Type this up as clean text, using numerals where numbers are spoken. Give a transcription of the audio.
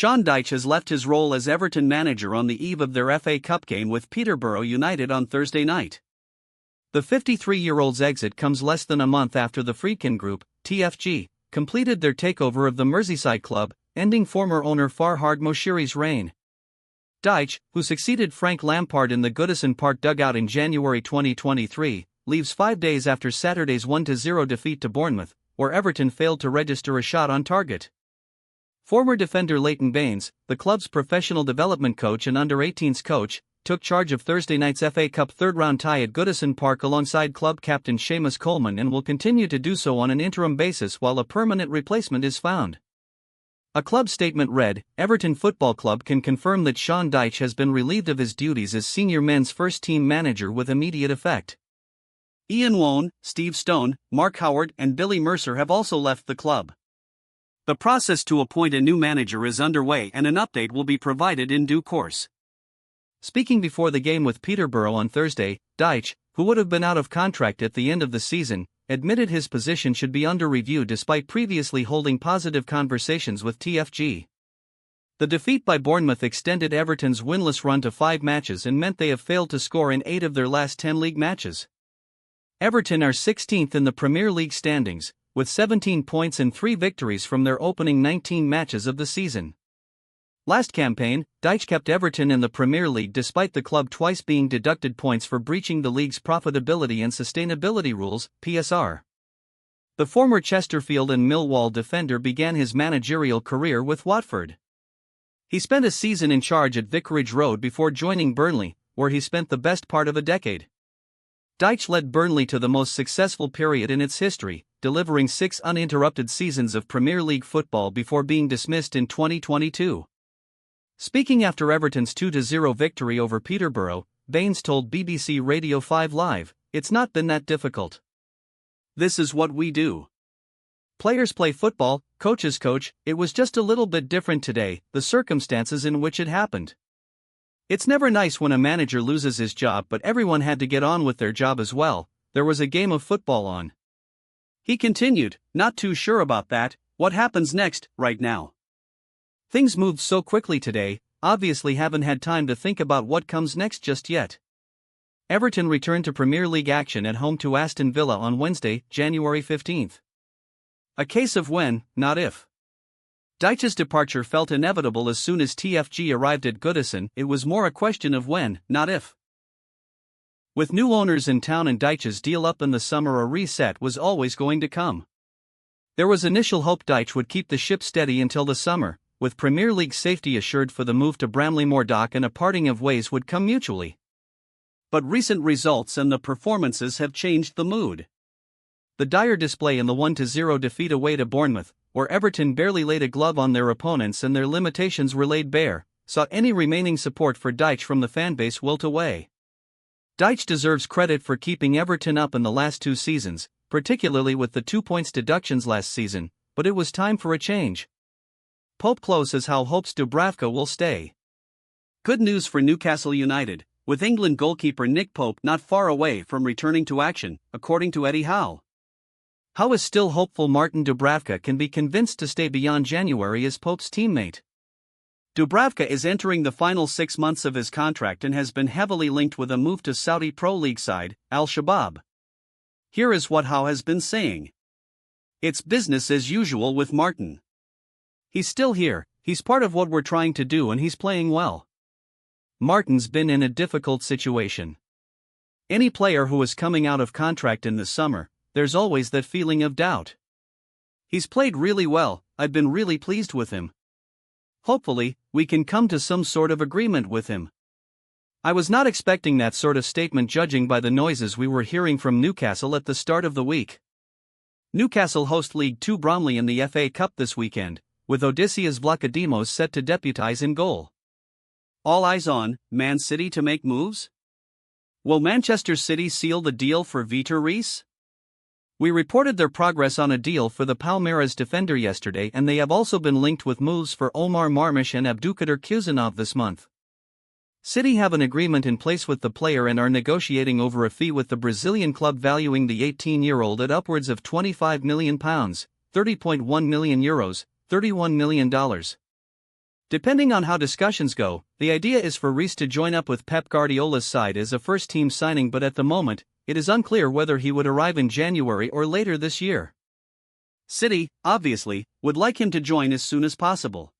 Sean Dyche has left his role as Everton manager on the eve of their FA Cup game with Peterborough United on Thursday night. The 53-year-old's exit comes less than a month after the Friedkin Group, TFG, completed their takeover of the Merseyside club, ending former owner Farhad Moshiri's reign. Dyche, who succeeded Frank Lampard in the Goodison Park dugout in January 2023, leaves 5 days after Saturday's 1-0 defeat to Bournemouth, where Everton failed to register a shot on target. Former defender Leighton Baines, the club's professional development coach and under-18s coach, took charge of Thursday night's FA Cup third-round tie at Goodison Park alongside club captain Seamus Coleman and will continue to do so on an interim basis while a permanent replacement is found. A club statement read, "Everton Football Club can confirm that Sean Dyche has been relieved of his duties as senior men's first-team manager with immediate effect." Ian Woan, Steve Stone, Mark Howard and Billy Mercer have also left the club. The process to appoint a new manager is underway and an update will be provided in due course. Speaking before the game with Peterborough on Thursday, Dyche, who would have been out of contract at the end of the season, admitted his position should be under review despite previously holding positive conversations with TFG. The defeat by Bournemouth extended Everton's winless run to 5 matches and meant they have failed to score in 8 of their last 10 league matches. Everton are 16th in the Premier League standings, with 17 points and 3 victories from their opening 19 matches of the season. Last campaign, Dyche kept Everton in the Premier League despite the club twice being deducted points for breaching the league's profitability and sustainability rules, PSR. The former Chesterfield and Millwall defender began his managerial career with Watford. He spent a season in charge at Vicarage Road before joining Burnley, where he spent the best part of a decade. Dyche led Burnley to the most successful period in its history, delivering 6 uninterrupted seasons of Premier League football before being dismissed in 2022. Speaking after Everton's 2-0 victory over Peterborough, Baines told BBC Radio 5 Live, "It's not been that difficult. This is what we do. Players play football, coaches coach, it was just a little bit different today, the circumstances in which it happened. It's never nice when a manager loses his job, but everyone had to get on with their job as well, there was a game of football on." He continued, "Not too sure about that, what happens next, right now. Things moved so quickly today, obviously haven't had time to think about what comes next just yet." Everton returned to Premier League action at home to Aston Villa on Wednesday, January 15th. A case of when, not if. Dyche's departure felt inevitable as soon as TFG arrived at Goodison, it was more a question of when, not if. With new owners in town and Dyche's deal up in the summer, a reset was always going to come. There was initial hope Dyche would keep the ship steady until the summer, with Premier League safety assured for the move to Bramley-Moore Dock, and a parting of ways would come mutually. But recent results and the performances have changed the mood. The dire display in the 1-0 defeat away to Bournemouth, where Everton barely laid a glove on their opponents and their limitations were laid bare, saw any remaining support for Dyche from the fanbase wilt away. Dyche deserves credit for keeping Everton up in the last 2 seasons, particularly with the 2 points deductions last season, but it was time for a change. Pope closes how hopes Dubravka will stay. Good news for Newcastle United, with England goalkeeper Nick Pope not far away from returning to action, according to Eddie Howe. Howe is still hopeful Martin Dubravka can be convinced to stay beyond January as Pope's teammate. Dubravka is entering the final 6 months of his contract and has been heavily linked with a move to Saudi Pro League side, Al-Shabaab. Here is what Howe has been saying. "It's business as usual with Martin. He's still here, he's part of what we're trying to do and he's playing well. Martin's been in a difficult situation. Any player who is coming out of contract in the summer, there's always that feeling of doubt. He's played really well, I've been really pleased with him. Hopefully, we can come to some sort of agreement with him." I was not expecting that sort of statement judging by the noises we were hearing from Newcastle at the start of the week. Newcastle host League 2 Bromley in the FA Cup this weekend, with Odysseas Vlachodimos set to deputise in goal. All eyes on Man City to make moves? Will Manchester City seal the deal for Vitor Reis? We reported their progress on a deal for the Palmeiras defender yesterday, and they have also been linked with moves for Omar Marmish and Abdulkadir Kuzanov this month. City have an agreement in place with the player and are negotiating over a fee with the Brazilian club, valuing the 18-year-old at upwards of £25 million, €30.1 million, $31 million. Depending on how discussions go, the idea is for Reis to join up with Pep Guardiola's side as a first-team signing, but at the moment, it is unclear whether he would arrive in January or later this year. City, obviously, would like him to join as soon as possible.